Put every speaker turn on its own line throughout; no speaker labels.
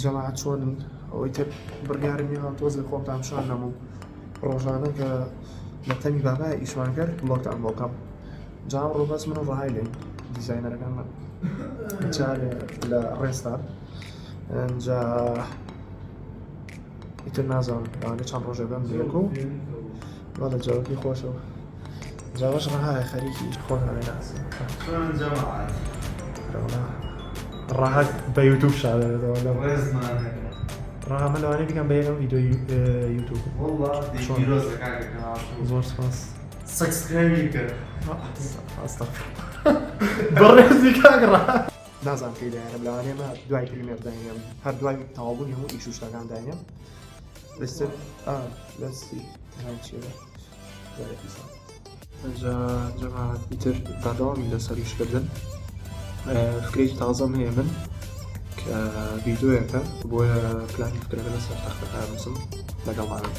جەماعەت چۆنن ئەوەی تر بڕیارمی هاتۆزی خۆتان شان نەموو ڕۆژانە کە لە تەمی بابای ئیشمان کرد بڵۆکتان بۆ بکەم جام ڕۆبەس من و ڕەهای لێن دیزاینەرەکانمان جارێ لە ڕێستان ئەنجا ئیتر نازانم لەوانێ چەند ڕۆژێ بەم لێک و بەڵێ جاوەکی خۆشەوە جاوەش ڕەهایە خەریکی خۆتانێ ناسن
شلون جماعات؟
ڕەها بە یوتوب شادەوێتەوە لەم
ڕێزمان
ڕەها من لەوانەیە بگەم بە یەکەم ڤیدیۆی یوتوب
والله دیرۆزە کاکە
زۆر سپاس
سەبسکرایبی کرد
بەڕێزی کاکڕا نازانم پێی داێنم لەوانێمە دوای پریمێر داینێم هەر دوای تەواوبوونی هەموو ئیش و شتەکان داینێم لەستر لەستی تەنان چیەوە ئەنجا جەماعەت ئیتر بەردەوامی لەسەر ئیشکردن فکرێکی تازەم هەیە من کە ڤیدیۆیەکە بۆیە پلانی فکرەکە لەسەر تەختەکە نووسم لەگەڵمانە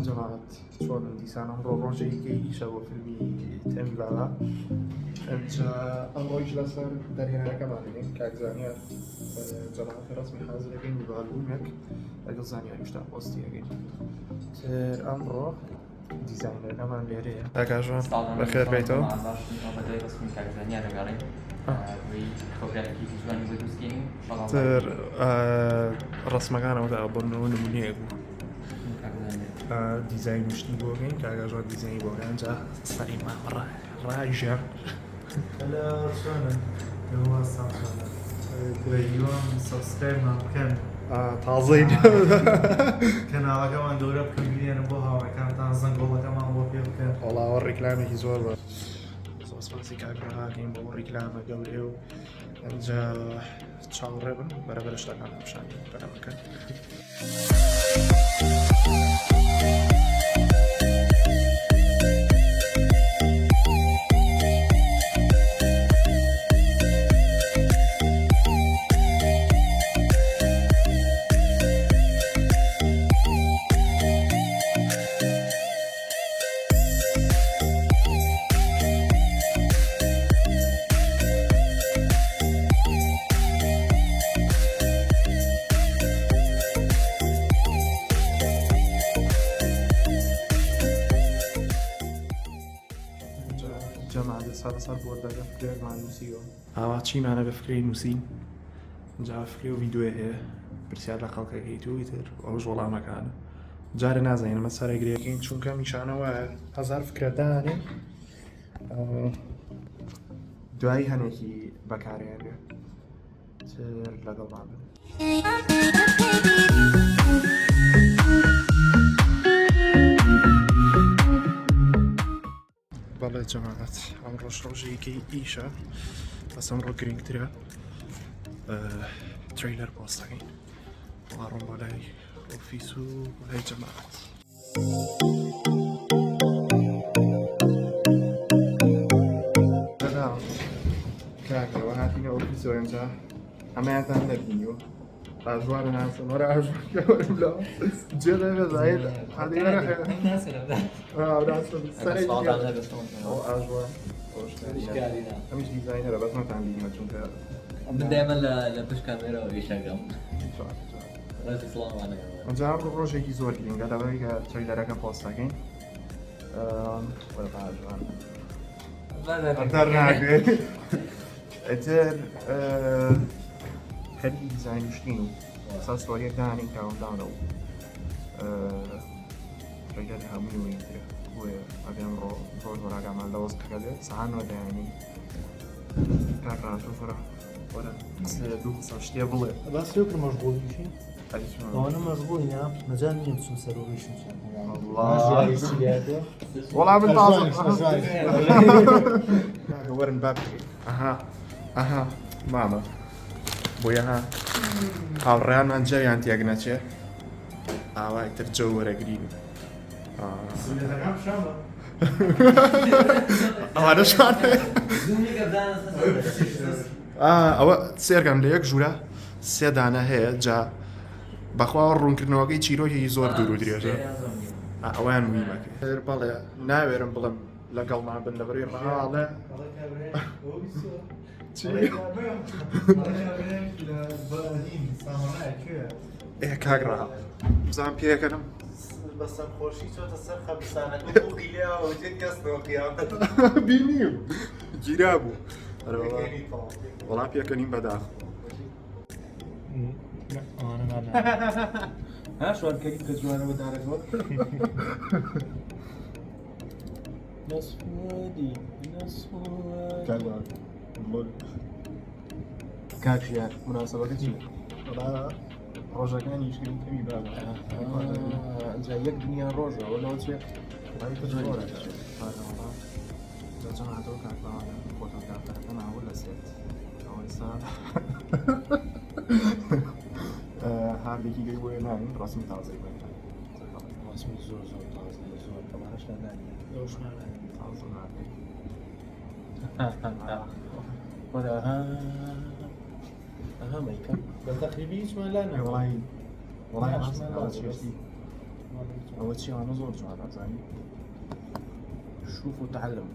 جەماعەت چۆنن دیسان ئەمڕۆ ڕۆژێکی ئیشە بۆ فیلمی تەمی بابا ئەنجا ئەمڕۆیش لەسەر دەرهێنەرەکەمانێن کاک زانیار جەماعەت ڕسمی حازرەکەین باڵبوونێک لەگەڵ زانیار شتا پۆستیەکەین تر ئەمڕۆ دیزاینەرەکەمان لێرەیە کاکاژوان بەخێر بێیتەوە تر ڕسمەکانەوەدا بۆنەوە نمونەیەک بوو دیزاین شتی بۆگەین کاگاژۆر دیزایانی بۆگەن جا سەری مامەڕە ڕاژە
هلا شلونن؟ هو سامسونج اليوم سبسكرايب كان
تازەین
کەناڵەکەمان گەورە بکەم بینێنم بۆ هاوڕێکانتان زەنگۆڵەکەمان بۆ پێ بکەن
وەڵاوە ڕیکلامێکی زۆر بە سپاسی کاکڕاکەین بۆ ڕیکلامە گەورێ و ئەنجا چاوەڕێ بن بەرەبەر شتەکان پیشانی بەرەبەکەن جەماعەت سەرسەر بۆردەکە فکرێکمان نووسیەوە ئاوا چیمانە بە فکری نووسین جا فکری و ڤیدیۆ هەیە پرسیار لە خەڵکەکەیت و ئیتر ئەوش وەڵامەکانە جارە نازانێنمە سەرەگرێکین چونکە میشانەوە هەزار فکرەدانێ دوایی هەنێکی بەکارێنێ تر لەگەڵمان بن بەڵێ جەماعەت ئەمڕۆژ ڕۆژێکی ئیشە بەس ئەمڕۆ گرنگترە ترەیلەر پۆستەکەین وڵا ڕۆم بۆ لای ئۆفیس و بۆ لای جەماعەت کاکەوە هاتینە ئۆفیسەوە ئەنجا ئەمەیانتان نەبینیوە ڕاژوانە ناسن وەرە ئاژوانکەوەلا جێڵێ بەزایت حەدیوەرە ئاژوان ئەمیش دیزاینەرە بەس نەتان بینیوە چونکە
من دائما لبش كاميرا ويشغل راسي سلام عليكم
ئەنجا ئەمڕۆ ڕۆژێکی زۆر گرنگە لەبەرەوەی کە ترەیلەرەکە پۆستەکەین وەرە ئاژوان ئەتەر ناگرێت ئەتر خەریکی دیزاینشتین و ئەساس ستۆریەک دانین کاونتداونە و ڕێگەری هەمووی ترە بۆیە ئەگەم ڕۆژ وەراگامان لە وەستەکە دێت سەهانەوە دایانی کاکڕا شوفەرە وەرە دوو قسە شتێ بڵێ
بس فكر مشغول شيء وانا مشغول يا مجال مين تسوي سيروريشن
والله من تازم ورن باب اها ماما بۆیە هاوڕێیانمان جەویان تێک نەچێ ئاوای تر جە وەرەگرین ئەوانە شوانێ
زومی گەبدانە
ئەوە سێرگەم لە یەک ژوورە سێ دانە هەیە جا بەخوا ڕوونکردنەوەکەی چیرۆکی زۆر دوور و درێژە ئەویان ویمەکە بەڵێ ناوێرم بڵم لەگەڵمان بن لەبەری ڕاڵێ کاگڕا بزان پێکەم
بەسەر خۆشی چۆتە سەر خەبستانەکە بووقی لێەوە جێت کەسەوە قیامەت
بینیم گیرا بوو وەڵام پێکەنیم بەداخ
ها شوارکەری کە جوانەوە دارەوە نەسوودی کاکشیار مناسبەکە چی؟
ڕۆژەکانی شکری کەمی بابە
ئەجا یەک دنیا ڕۆژە وەلەوە چێ
جەماعەتەوە کاکباوانە فۆتۆگرافەرەکە ناوە لە سێت ئەوە ئێستا هاردێکی گەی بۆیە ناوین ڕاستمی تازەی بێت
ڕاستمی زۆر زۆر تازە زۆر ئەمانەش نانی ئەوش نانی
تازە ناکەی
وەدا ئەها مەیکەم بە تەقریبی هیچمان لا
وڵی وڵی
وڵی
ئەوە چیوانە زۆر جوانە زانی
شوف وتعلم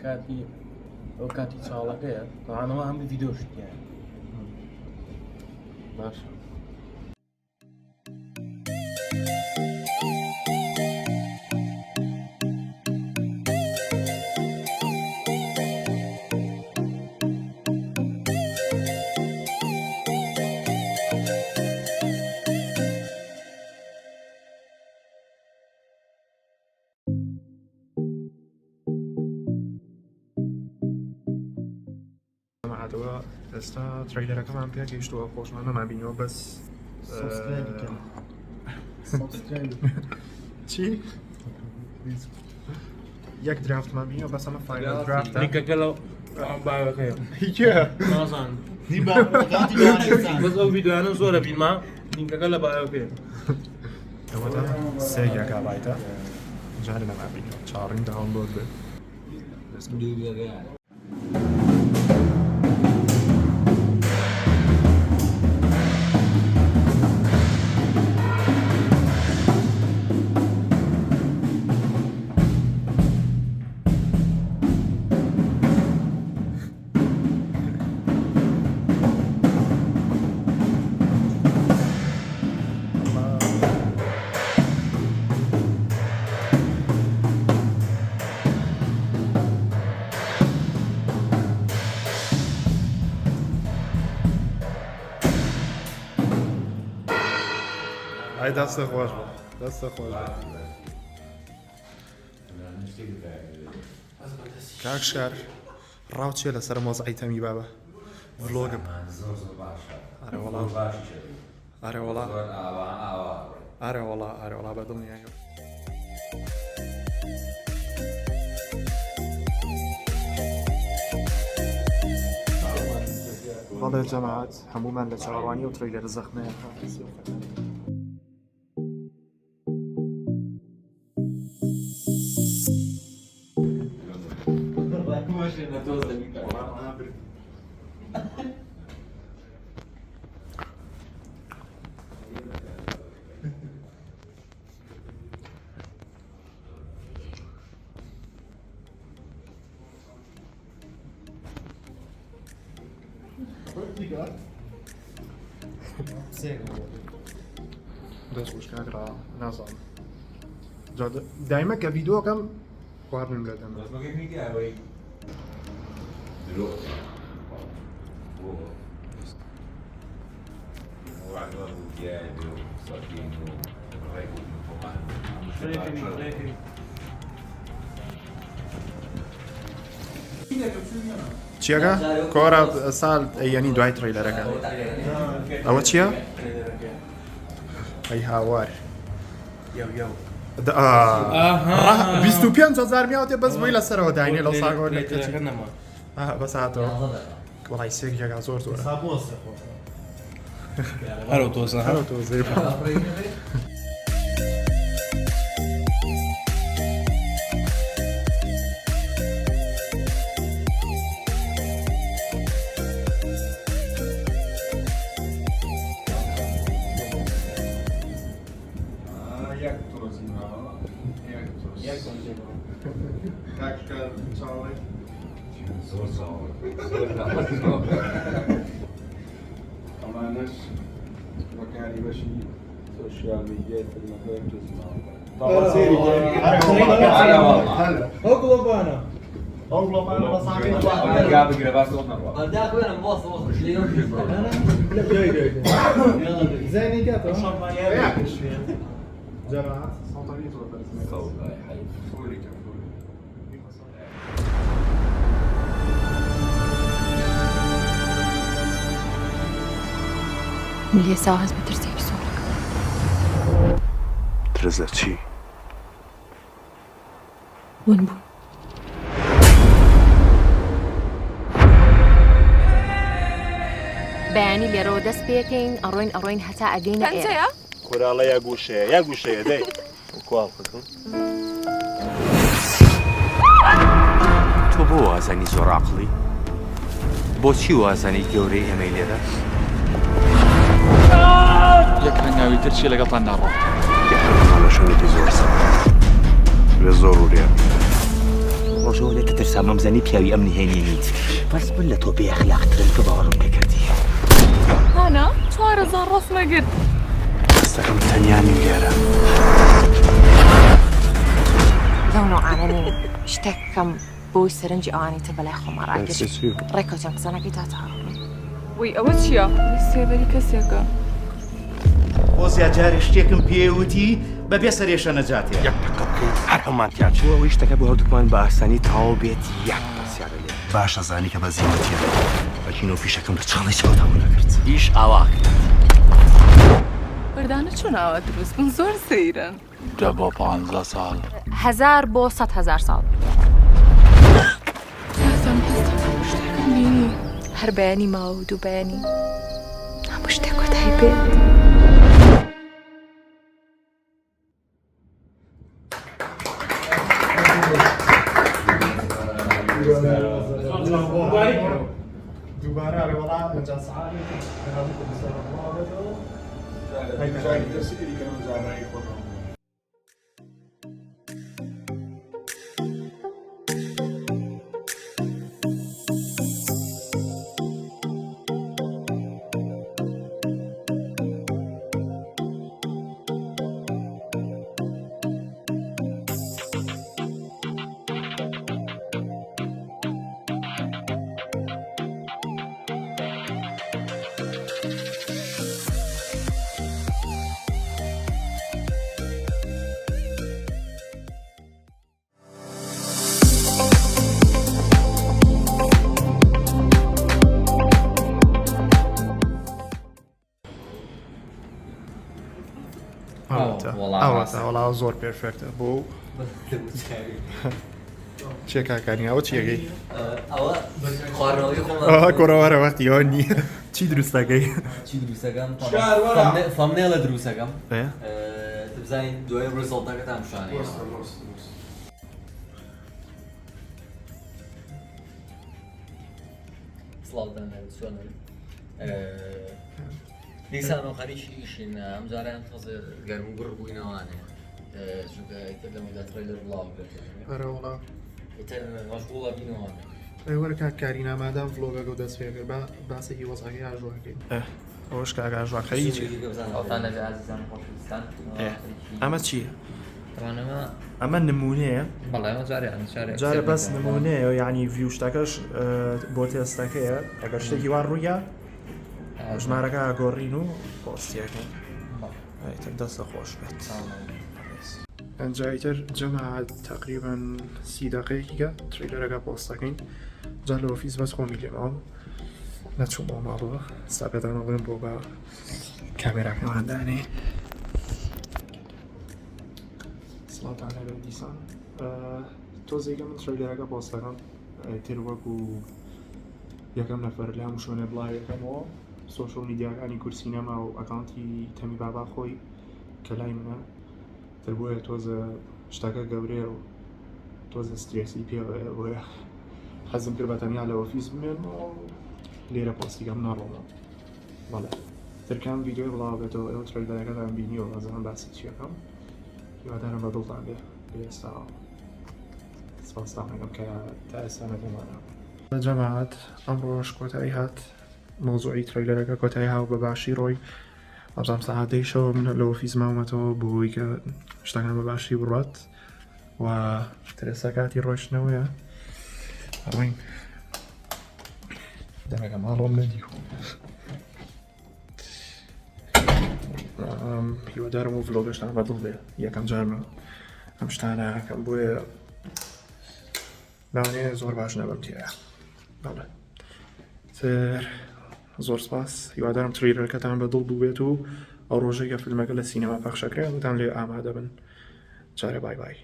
کاتی ئەو کاتی چاڵەکەیە تەوانەوە هەموو ڤیدۆشتیان باشە
جەماعەتەوە ئێستا ترەیلەرەکەمان پێ گەیشتووە خۆشمانەمان بینەوە بەس چی؟ یەک درافتمان بینەوە بەس ئەمە فاینەل درافتە
نیکەکە لەو باوەکەیە
هیچە
نازان بەس ئەو ڤیدیۆیانە زۆرە بینما لینکەکە لە باوەکەیە
ئەوەدا 3 گیگابایتە جارێ نەمان بینەوە چاڕین داونلۆد بێت ئای دەستە خۆش بە دەستە خۆش بە کاکشار ڕاو چێ لەسەر مۆزعی تەمی بابە ڤلۆگم ئارە وەڵا ئارە وەڵا ئارە وەڵا ئارە وەڵا بەدڵنیایە بەڵێ جەماعەت هەموومان لە چاوانی و ترەیلەر زەخمەیە دەست وشکاگرا نازانم دایمە کە ڤیدۆکەم خواردنم لە دەمە چیەکە؟ کۆرە ساڵ یعنی دوای ترەیلەرەکە ئەوە چییە؟ ئەی هاوار 25,000 میاوتێ بەس بۆی لەسەرەوە داینێ لەو ساگۆر بەس هاتەوە وەڵای سێک جێگا زۆر زۆرە
هەرو تۆزە
هەرو تۆزێ
Jak to rozjímá? Jak to rozjímá? Tak, čále. أمانش وكان يمشي سوشيال ميديا في المكان
اقلب انا
ذاك وين موصل شلون
زين جاته جماعة صوتية ولا
ملي ساعات بترسي بصورك
ترزة چی؟
وين بو؟ بياني اللي رو دست بيكين أروين هتا أجينا إيه
تنسيا؟
کوراڵە یا گوشەیە دەی کوواڵ بکەم تۆ بۆ وازانی زۆر عەقڵی؟ بۆچی وازانی گەورەی ئێمەی لێرە؟
یەک هەنگاوی ترچی لەگەڵتان ناڕۆ
یەکەمانەشەوێتی زۆر سەر لە زۆر وریە
ڕۆژەوە لێتە ترسا مەمزەنی پیاوی ئەم نهێنیێنیت بەس بن لە تۆ بێ ئەخلاقترن کە باوەڕم پێکردی
أنا 4000 ڕاستمە گرت
دەستەکەم تەنیانی لێرە
لونو عانني اشتكم بوي سرنجي أواني تبلي خمار عاكش ريكو جنكسانا كي تاتها
وی ئەوە چییە؟ سێبەری کەسێکە
بۆزیا جارێ شتێکم پێوتی بەبێ سەرێشە نەجاتێ
یەک تەقە بکەین هەر هەمان تیاچوە ئەوەی شتەکە بۆ هەردووکمان بە ئاسانی تەواو بێت یەک پرسیارە لێ
باشە زانی کە بە زیینەتێ بەچین و فیشەکەم لە چاڵی چاوتاو نەکرد
ئیش ئاواک
بەردانە چۆن ئاوا دروست بوون زۆر سەیرن
دە بۆ 15 ساڵ
1000 بۆ 100,000 ساڵ
یاسم هەستم شتێکم بینی
هەر بەیانی ماوە و دوو بەیانی هەموو شتێک کۆتایی بێت
دوباره على وضع مجال سعادة أنا بكم بسبب الله
جاي تسيري كانوا زعلانين كلهم
والله زور بيرفكت بو چێکا کانیاوە چیەکەی
ئەوە خواردنەوەی خۆم
کۆڕەوەرە وەختی ئەوە نییە چی دروستەکەی
چی دروستەکەم فەمنێڵە دروستەکەم بزانین دوای ڕزڵتەکەتان شانێ سڵاوتان چۆنن دیسان و خەریکی ئیشین ئەم جاریان تەزێ گەرم و گڕ بووینەوانێ چونکە ئیتر لەمەدا ترێلەر بڵاو
ئەرە وڵا
ئیتر مەشغوڵە بینەوانێ
وەرە کاکاری نامادام فلۆگەکە و دەست پێکرد باسێکی وەزعەکەی ئاژواکەین ئەوەش کاگاژوا خەریکی
ئەوتان لەبێ عزیزان خۆشویستان
ئەمە چییە؟
ئەمە
نمونەیە
بەڵێ ئەمە
جارە بەس نمونەیە یعنی ڤیو شتەکەش بۆ تێستەکەیە ئەگەر شتێکی وان ڕوویە ژمارەکە ئاگۆڕین و پۆستیەکەین دەستە خۆش بێت ئەنجایتر جەماعەت تقریبا 30 دقیقەیەکە تریلەرەکە پۆستەکەین جا لە ئۆفیس بەس خۆمی لێماوە نەچوومەوە ماڵەوە ساپێتانە بڵێم بۆ بە کامێراکەماندانێ سڵاتان هەبێ دیسان تۆزێکە من تریلەرەکە پۆستەکەم تر وەکو یەکەم نەفەر لە هەموو شوێنێ بڵاوەکەمەوە سۆشۆل میدیاکانی کورسینەما و ئەکاونتی تەمی بابا خۆی کە لای منە تر بۆیە تۆزە شتەکە گەورەیە و تۆزە سترێسی پێوەیە بۆیە حەزم کرد بە تەنیا لە ئۆفیس بمێنەوە لێرە پۆستیکەم ناڕۆمە بەڵێ ترکان ڤیدیۆی بڵاو بێتەوە ئەو تریلەرەکەتان بینیەوە ئەزانم باسی چیەکەم هیوادارم بەدڵتان بێ ئێستا سپاسدانەکەم کە تا ئێستا نەبوومانە. جەماعەت ئەمڕۆژ کۆتایی هات مۆزوعی ترەیلەرەکە کۆتایی هاو بە باشی ڕۆی ئەبزانام سەعات 10 شەوە من لە ئۆفیس ماومەتەوە بۆی کە شتەکان بە باشی بڕات و ترێسا کاتی ڕۆیشتنەوەیە ئەڕۆین دەمەکە ماڵۆم نەدیو. هیوادارم و ڤلۆگەشتان بەدڵ بێ یەکەم جارمە ئەم شتانە ئەکەم بۆیە لەوانەیە زۆر باش نەبم تێیە. بەڵێ تر زۆر سپاس هیوادارم ترێلەرەکەتان بەدڵ بوو بێت و ئەو ڕۆژەی کە فیلمەکە لە سینەما پەخشەکرێ بتان لێ ئامادە بن. جارێ بای بای.